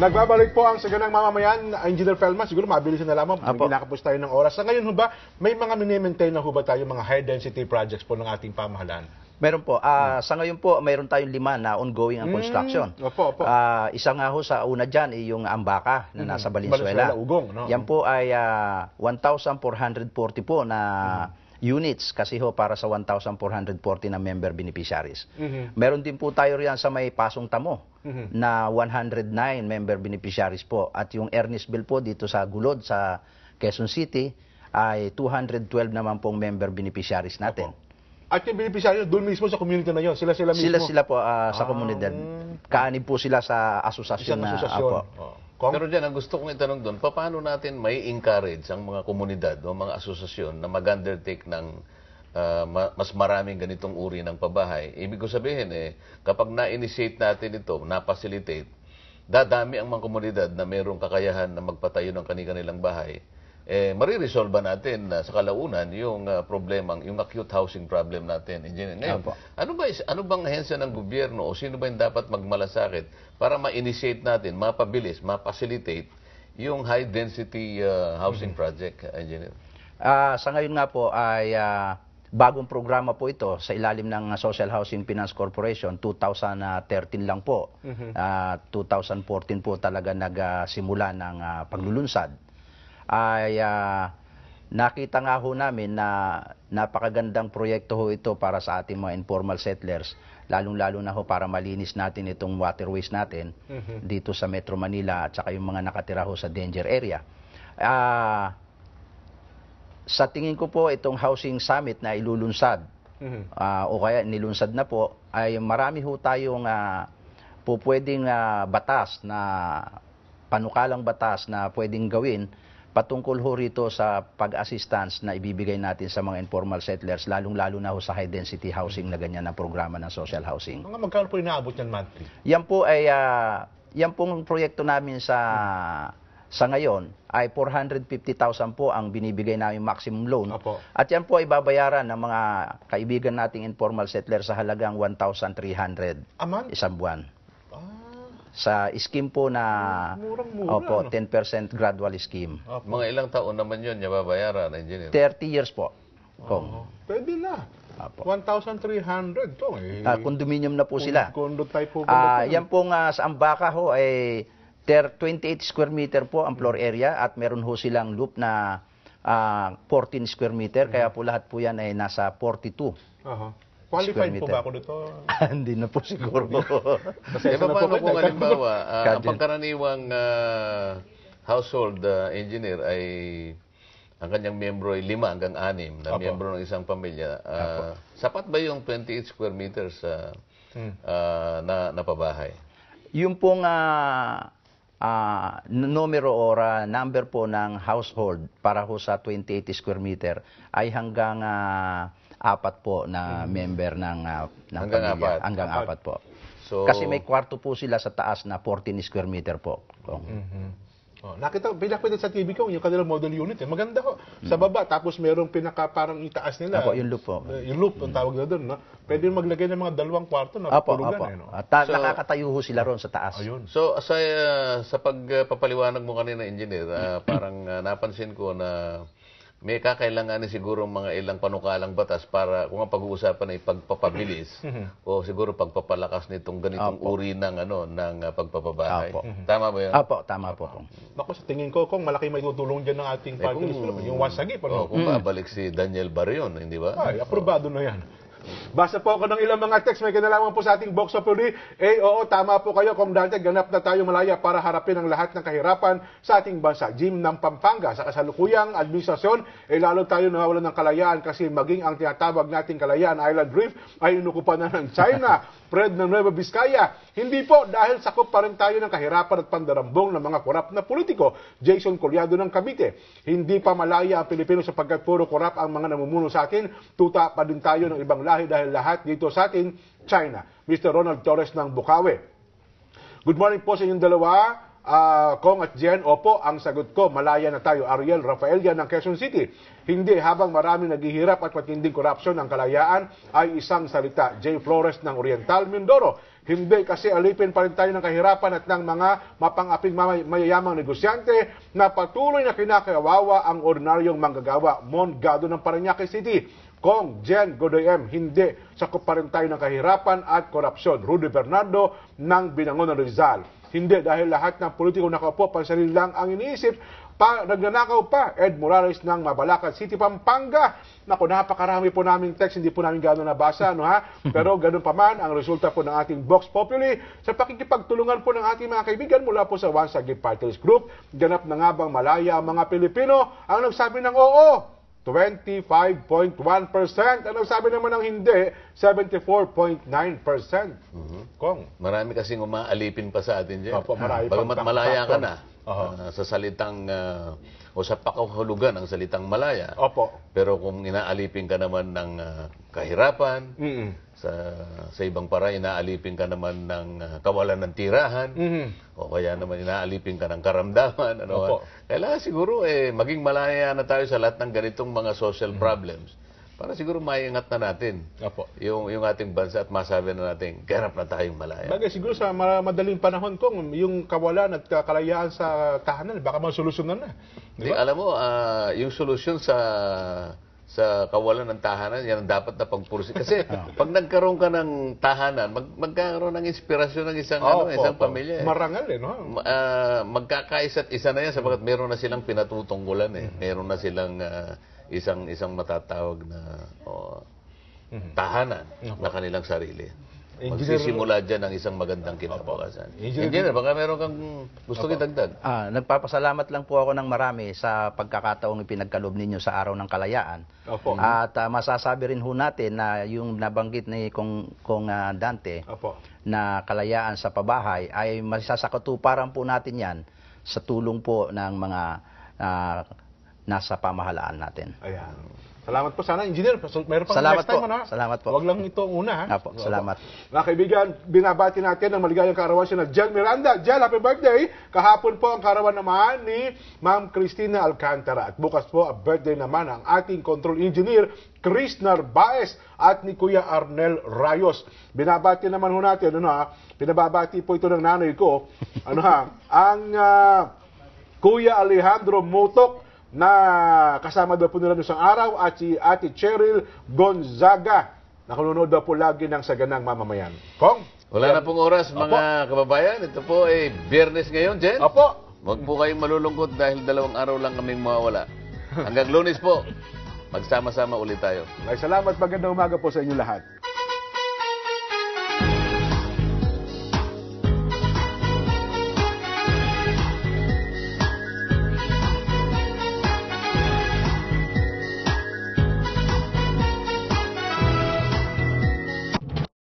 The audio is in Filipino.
Nagbabalik po ang saganang mamamayan, Engineer Felma. Siguro mabilis na lamang, ginakapos tayo ng oras. Sa ngayon ho ba, may mga mini-maintain na ho ba tayo mga high density projects po ng ating pamahalaan? Meron po. Sa ngayon po, mayroon tayong 5 na ongoing ang construction. Opo. Isa nga ho sa una dyan ay yung Ambaka na nasa Valenzuela. Ugong, no? Yan po ay 1,440 po na units kasi ho para sa 1,440 na member beneficiaries. Meron din po tayo riyan sa may Pasong Tamo na 109 member beneficiaries po. At yung Ernestville po dito sa Gulod sa Quezon City ay 212 naman pong member beneficiaries natin. At yung beneficiary doon mismo sa community na yon, sila mismo? Sila po sa komunidad. Kaanib po sila sa asosasyon na. Pero dyan, ang gusto kong itanong doon, paano natin may encourage ang mga komunidad o mga asosasyon na mag-undertake ng mas maraming ganitong uri ng pabahay? Ibig ko sabihin, kapag na-initiate natin ito, na-facilitate, dadami ang mga komunidad na mayroong kakayahan na magpatayo ng kanilang bahay, mariresolve natin sa kalaunan yung problemang, yung acute housing problem natin. Ngayon, ano bang ahensya ng gobyerno o sino ba yung dapat magmalasakit para ma-initiate natin, mapabilis, ma-facilitate yung high density housing project, Engineer? Sa ngayon nga po ay bagong programa po ito sa ilalim ng Social Housing Finance Corporation. 2013 lang po. 2014 po talaga nagsimula ng paglulunsad. Ay nakita nga ho namin na napakagandang proyekto ho ito para sa ating mga informal settlers, lalong-lalo na ho para malinis natin itong waterways natin dito sa Metro Manila at saka yung mga nakatira ho sa danger area. Sa tingin ko po itong housing summit na ilulunsad o kaya nilunsad na po ay marami ho tayong po pwedeng batas na panukalang batas na pwedeng gawin patungkol ho rito sa pag-assistance na ibibigay natin sa mga informal settlers, lalong-lalo na ho sa high-density housing na ganyan na programa ng social housing. Mga magkano po inaabot yan monthly? Yan po ay, yan pong proyekto namin sa ngayon ay 450,000 po ang binibigay namin maximum loan. At yan po ay babayaran ng mga kaibigan nating informal settlers sa halagang 1,300 isang buwan. Sa scheme po na murang-mura, 10% gradual scheme. Mga ilang taon naman yun niya babayaran, Engineer? 30 years po. Pwede na. 1,300 to. Condominium na po sila. Condo type po. Yan po sa Ambaka ho ay 28 square meter po ang floor area at meron ho silang loop na 14 square meter. Kaya po lahat po yan ay nasa 42. Qualified po ba ako dito? Hindi na po siguro. Paano kung halimbawa, ang pangkaraniwang household engineer ay ang kanyang miyembro ay 5 hanggang 6 na miyembro ng isang pamilya. Sapat ba yung 28 square meters na pabahay? Yung pong numero o number po ng household para ho sa 28 square meter ay hanggang 4 po na member ng pamilya. Hanggang 4 po. So, kasi may kwarto po sila sa taas na 14 square meter po. Nakita, pinakita sa TV ko yung kanilang model unit. Maganda ho. Sa baba, tapos merong parang itaas nila. Yung loop po. Yung loop, ang tawag na doon. No? Pwede maglagay ng mga 2 kwarto na pulugan. So, nakakatayo ho sila ron sa taas. So, sa pagpapaliwanag mo kanina, Engineer, parang napansin ko na may kakailanganin siguro mga ilang panukalang batas para kung ang pag-uusapan ay pagpapabilis o siguro pagpapalakas nitong ganitong uri ng pagpapabahay. Tama ba yun? Tama po. Naku, sa tingin ko, kung malaki may tutulong dyan ng ating party list, yung wasagi. Kung babalik si Daniel Barrion, hindi ba? Ay, aprobado na yan. Basta po ako ng ilang mga text, may kinalaman po sa ating box of Puri. Oo, tama po kayo kung dati ganap na tayo malaya para harapin ang lahat ng kahirapan sa ating bansa. Jim ng Pampanga, sa kasalukuyang administrasyon, lalo tayo nawawalan ng kalayaan kasi maging ang tinatawag nating Kalayaan Island Reef ay inukupan na ng China. Fred ng Nueva Vizcaya, hindi po dahil sakop pa rin tayo ng kahirapan at pandarambong ng mga korap na politiko. Jason Collado ng Cavite, hindi pa malaya ang Pilipino sapagkat puro korap ang mga namumuno sa atin. Tuta pa din tayo ng ibang lahi dahil lahat dito sa atin, China. Mr. Ronald Torres ng Bukawi. Good morning po sa inyong dalawa. Kong at Jen, opo, ang sagot ko, malaya na tayo. Ariel Rafaelia ng Quezon City. Hindi, habang maraming naghihirap at matinding korupsyon, ang kalayaan ay isang salita. J. Flores ng Oriental, Mindoro. Hindi, kasi alipin pa rin tayo ng kahirapan at ng mga mapang-aping mayayamang negosyante na patuloy na kinakawawa ang ordinaryong manggagawa. Mon Gado ng Parañaque City. Kong, Jen, Godoy M, hindi. Sakop pa rin tayo ng kahirapan at korupsyon. Rudy Bernardo ng Binangonan Rizal. Hindi, dahil lahat ng politiko nakaupo, pansarili lang ang iniisip, nagnanakaw pa. Ed Morales ng Mabalacat City, Pampanga. Naku, napakarami po naming text, hindi po namin gano'n nabasa, no ha? Pero ganun pa man, ang resulta po ng ating Vox Populi sa pakikipagtulungan po ng ating mga kaibigan mula po sa One Sagip Party List Group. Ganap na nga bang malaya ang mga Pilipino? Ang nagsabi ng oo, 25.1%. Ang nagsabi naman ng hindi, 74.9%. Kong. Marami kasing umaalipin pa sa atin dyan. Opo, marami pang Bagamat malaya ka na Uh-huh. sa salitang o sa pakahulugan ng salitang malaya. Opo. Pero kung inaalipin ka naman ng kahirapan, sa ibang paraan inaalipin ka naman ng kawalan ng tirahan, o kaya naman inaalipin ka ng karamdaman, ano, kailangan siguro maging malaya na tayo sa lahat ng ganitong mga social problems. Para siguro maiingat na natin yung ating bansa at masabi na natin, ganap na tayong malaya. Bagay, siguro sa madaling panahon kong yung kawalan at kalayaan sa tahanan, baka masolusyonan na. Diba? Alam mo, yung solusyon sa kawalan ng tahanan, yan ang dapat na pagpursi. Kasi pag nagkaroon ka ng tahanan, magkakaroon ng inspirasyon ng isang pamilya. Marangal no? Magkakaisa't isa na yan sapagat meron na silang pinatutungkulan Meron na silang isang matatawag na tahanan na kanilang sarili. Magsisimula dyan ang isang magandang kinabukasan. Engineer, baka meron kang gusto idagdag? Nagpapasalamat lang po ako ng marami sa pagkakataong ipinagkaloob ninyo sa Araw ng Kalayaan. At masasabi rin ho natin na yung nabanggit ni Kong Dante na kalayaan sa pabahay ay masasakatuparan po natin yan sa tulong po ng mga nasa pamahalaan natin. Ayan. Salamat po sana, Engineer. Meron pang salamat next time, po. ano? Salamat po. Huwag lang ito una, ha? Apo, salamat. Mga kaibigan, binabati natin ang maligayang karawan siya na Jel Miranda. Jel, happy birthday! Kahapon po ang karawan naman ni Ma'am Cristina Alcantara. At bukas po, ang birthday naman ang ating control engineer, Chris Narvaez, at ni Kuya Arnel Rayos. Binabati naman ho natin, pinababati po ito ng nanay ko, ang Kuya Alejandro Motok, na kasama daw po nila noong isang araw, at si Ate Cheryl Gonzaga, na nanonood daw po lagi ng Saganang Mamamayan. Kong? Wala na pong oras, mga kababayan. Ito po ay Biyernes ngayon, Jen. Opo. Huwag po kayong malulungkot dahil 2 araw lang kaming mawawala. Hanggang Lunes po, magsama-sama ulit tayo. Salamat, magandang umaga po sa inyo lahat.